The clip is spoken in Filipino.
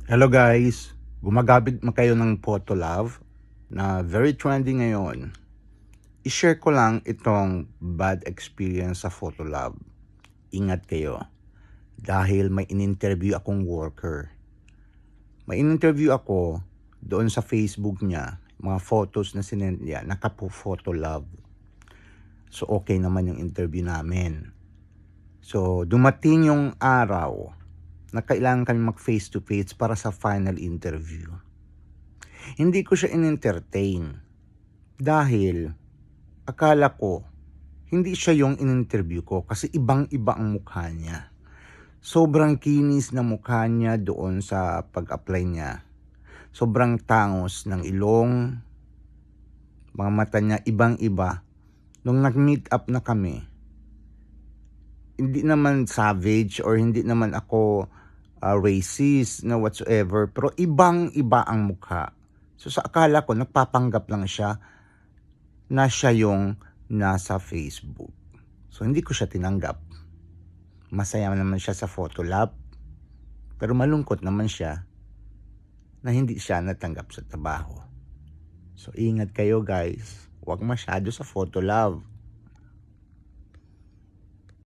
Hello guys, gumagamit man kayo ng Photolove na very trendy ngayon. I-share ko lang itong bad experience sa Photolove. Ingat kayo dahil may in-interview akong worker. May in-interview ako doon sa Facebook niya, mga photos na sinend niya, naka-Photolove. So okay naman yung interview namin. So dumating yung araw na kailangan kami mag face to face para sa final interview. Hindi ko siya in-entertain dahil akala ko hindi siya yung in-interview ko kasi ibang-iba ang mukha niya. Sobrang kinis na mukha niya doon sa pag-apply niya. Sobrang tangos ng ilong, mga mata niya ibang-iba. Nung nag-meet up na kami, hindi naman savage or hindi naman ako racist na whatsoever, pero ibang-iba ang mukha. So sa akala ko, nagpapanggap lang siya na siya yung nasa Facebook. So hindi ko siya tinanggap. Masaya naman siya sa Photolove, pero malungkot naman siya na hindi siya natanggap sa trabaho. So ingat kayo guys, huwag masyado sa Photolove.